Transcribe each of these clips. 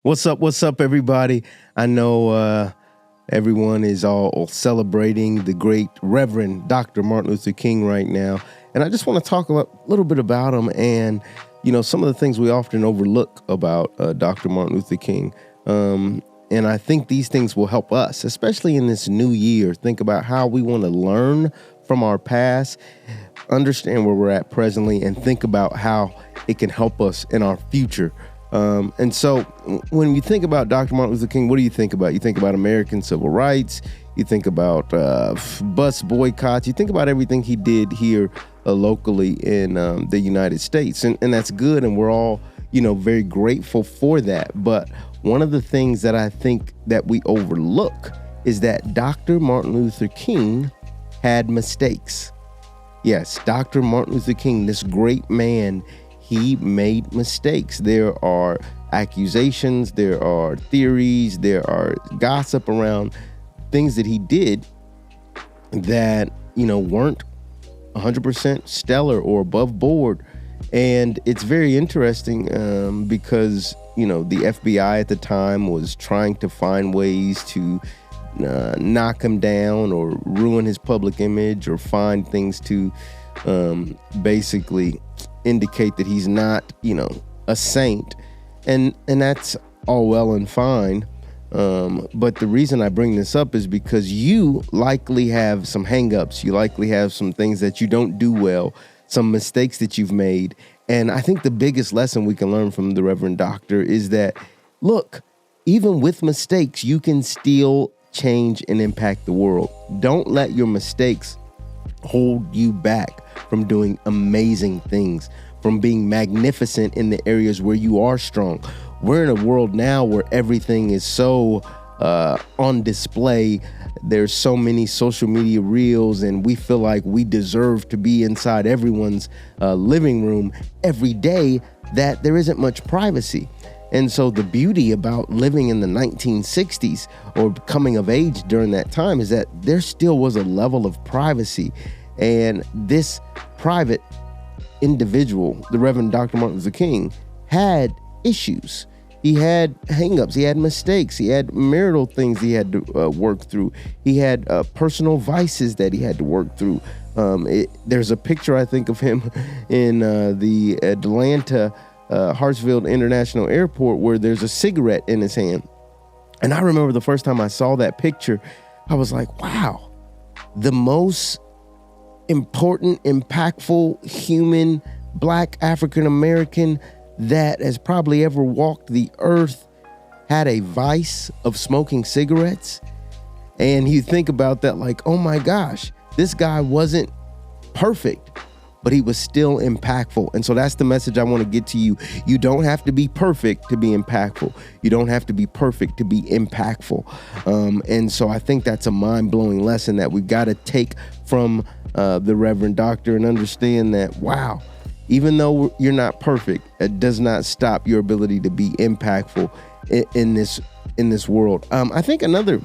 What's up, everybody? I know everyone is all celebrating the great Reverend Dr. Martin Luther King right now. And I just want to talk a little bit about him and, some of the things we often overlook about Dr. Martin Luther King. And I think these things will help us, especially in this new year. Think about how we want to learn from our past, understand where we're at presently, and think about how it can help us in our future. And so when you think about Dr. Martin Luther King, what do you think about? You think about American civil rights, you think about bus boycotts, you think about everything he did here locally in the United States. And that's good, and we're all, very grateful for that. But one of the things that I think that we overlook is that Dr. Martin Luther King had mistakes. Yes, Dr. Martin Luther King, this great man, he made mistakes. There are accusations, there are theories, there are gossip around things that he did that, weren't 100% stellar or above board. And it's very interesting because, the FBI at the time was trying to find ways to knock him down or ruin his public image or find things to basically indicate that he's not, a saint. And that's all well and fine. But the reason I bring this up is because you likely have some hangups. You likely have some things that you don't do well, some mistakes that you've made. And I think the biggest lesson we can learn from the Reverend Doctor is that, look, even with mistakes, you can still change and impact the world. Don't let your mistakes hold you back from doing amazing things, from being magnificent in the areas where you are strong. We're in a world now where everything is so on display. There's so many social media reels, and we feel like we deserve to be inside everyone's living room every day, that there isn't much privacy. And so the beauty about living in the 1960s or coming of age during that time is that there still was a level of privacy. And this private individual, the Reverend Dr. Martin Luther King, had issues. He had hangups. He had mistakes. He had marital things he had to work through. He had personal vices that he had to work through. There's a picture, I think, of him in the Atlanta Hartsfield International Airport where there's a cigarette in his hand. And I remember the first time I saw that picture, I was like, wow, the most important, impactful human, Black African-American that has probably ever walked the earth had a vice of smoking cigarettes. And you think about that like, oh my gosh, this guy wasn't perfect, but he was still impactful. And so that's the message I want to get to you. You don't have to be perfect to be impactful. You don't have to be perfect to be impactful. And so I think that's a mind-blowing lesson that we've got to take from the Reverend Doctor and understand that, wow, even though you're not perfect, it does not stop your ability to be impactful in this world. I think another,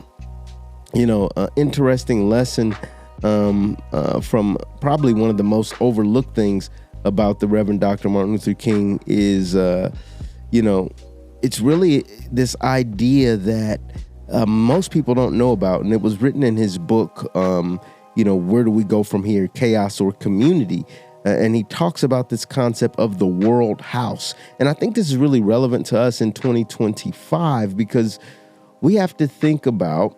interesting lesson from probably one of the most overlooked things about the Reverend Dr. Martin Luther King is, it's really this idea that most people don't know about, and it was written in his book, Where Do We Go From Here, Chaos or Community? And he talks about this concept of the world house. And I think this is really relevant to us in 2025 because we have to think about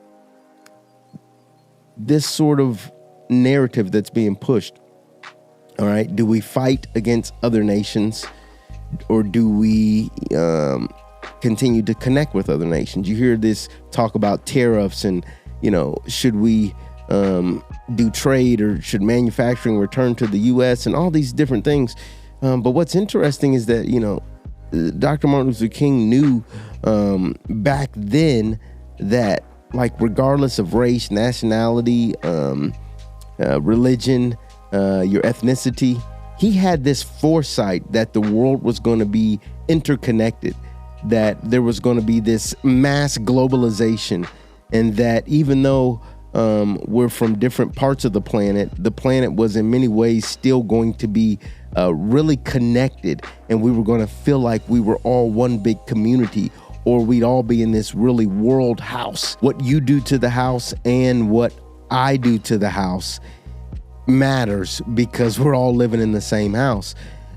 this sort of narrative that's being pushed. All right. Do we fight against other nations, or do we continue to connect with other nations? You hear this talk about tariffs and, should we do trade, or should manufacturing return to the U.S. and all these different things. But what's interesting is that, Dr. Martin Luther King knew back then that, like, regardless of race, nationality, religion, your ethnicity, he had this foresight that the world was going to be interconnected, that there was going to be this mass globalization, and that even though we're from different parts of the planet was in many ways still going to be really connected, and we were going to feel like we were all one big community, or we'd all be in this really world house. What you do to the house and what I do to the house matters because we're all living in the same house.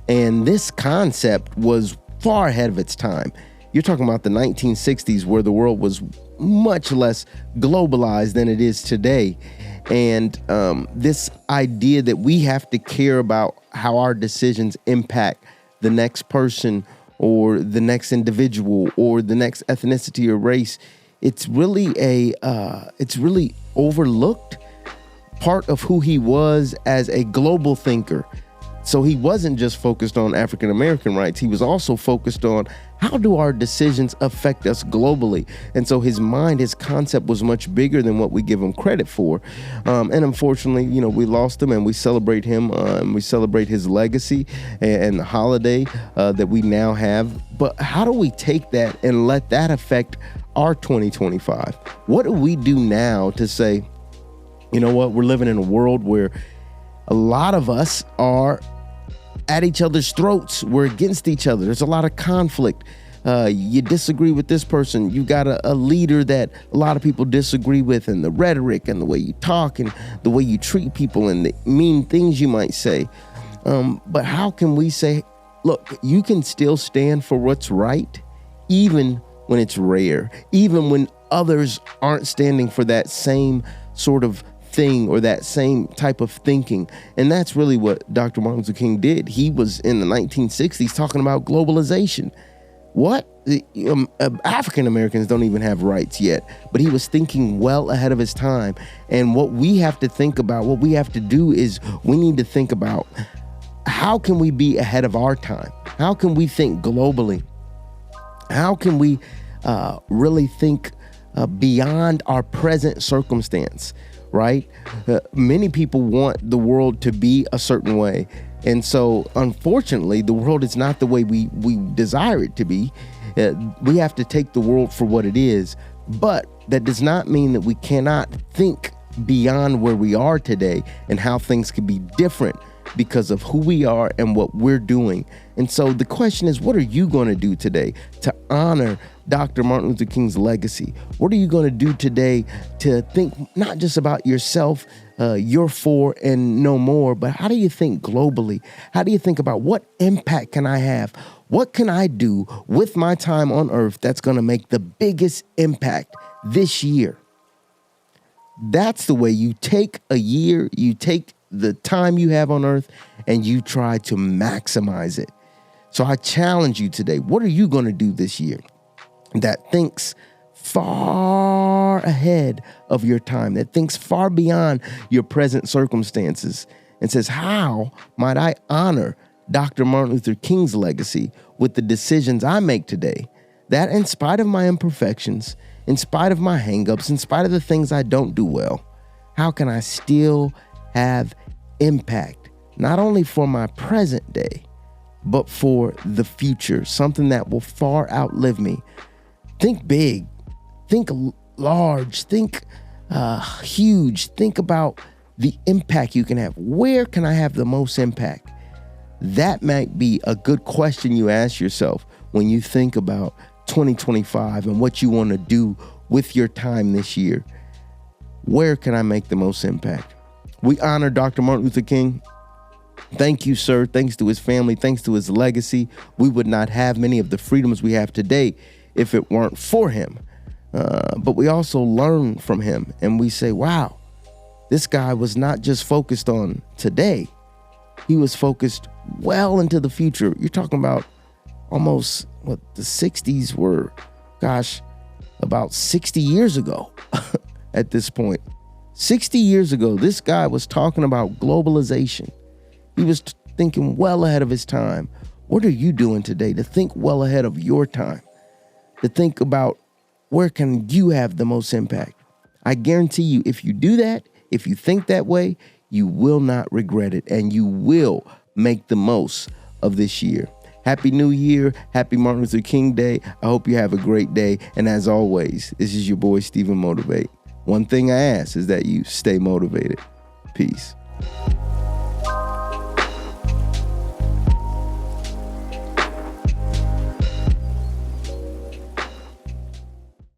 And this concept was far ahead of its time. You're talking about the 1960s, where the world was much less globalized than it is today. And this idea that we have to care about how our decisions impact the next person or the next individual or the next ethnicity or race, it's really overlooked part of who he was as a global thinker. So he wasn't just focused on African American rights. He was also focused on how do our decisions affect us globally. And so his mind, his concept was much bigger than what we give him credit for. And unfortunately, we lost him, and we celebrate him and we celebrate his legacy and the holiday that we now have. But how do we take that and let that affect our 2025? What do we do now to say, you know what, we're living in a world where a lot of us are at each other's throats. We're against each other. There's a lot of conflict. You disagree with this person. You got a leader that a lot of people disagree with, and the rhetoric and the way you talk and the way you treat people and the mean things you might say. But how can we say, look, you can still stand for what's right, even when it's rare, even when others aren't standing for that same sort of thing or that same type of thinking. And that's really what Dr. Martin Luther King did. He was in the 1960s talking about globalization. What? African Americans don't even have rights yet, but he was thinking well ahead of his time. And what we have to think about, what we have to do is we need to think about how can we be ahead of our time? How can we think globally? How can we really think beyond our present circumstance? Right? Many people want the world to be a certain way. And so, unfortunately, the world is not the way we desire it to be. We have to take the world for what it is. But that does not mean that we cannot think beyond where we are today and how things could be different because of who we are and what we're doing. And so the question is, what are you going to do today to honor Dr. Martin Luther King's legacy? What are you going to do today to think not just about yourself, your for and no more, but how do you think globally? How do you think about what impact can I have? What can I do with my time on earth that's going to make the biggest impact this year? That's the way you take a year, you take the time you have on earth, and you try to maximize it. So I challenge you today. What are you going to do this year that thinks far ahead of your time, that thinks far beyond your present circumstances, and says, how might I honor Dr. Martin Luther King's legacy with the decisions I make today, that in spite of my imperfections, in spite of my hangups, in spite of the things I don't do well, how can I still have impact, not only for my present day, but for the future, something that will far outlive me? Think big, think large, think huge, think about the impact you can have. Where can I have the most impact? That might be a good question you ask yourself when you think about 2025 and what you want to do with your time this year. Where can I make the most impact? We honor Dr. Martin Luther King. Thank you, sir. Thanks to his family, thanks to his legacy. We would not have many of the freedoms we have today if it weren't for him. But we also learn from him, and we say, wow, this guy was not just focused on today. He was focused well into the future. You're talking about almost what the 60s were, about 60 years ago at this point. 60 years ago, this guy was talking about globalization. He was thinking well ahead of his time. What are you doing today to think well ahead of your time? To think about where can you have the most impact? I guarantee you, if you do that, if you think that way, you will not regret it, and you will make the most of this year. Happy New Year. Happy Martin Luther King Day. I hope you have a great day. And as always, this is your boy, StephenMotivate. One thing I ask is that you stay motivated. Peace.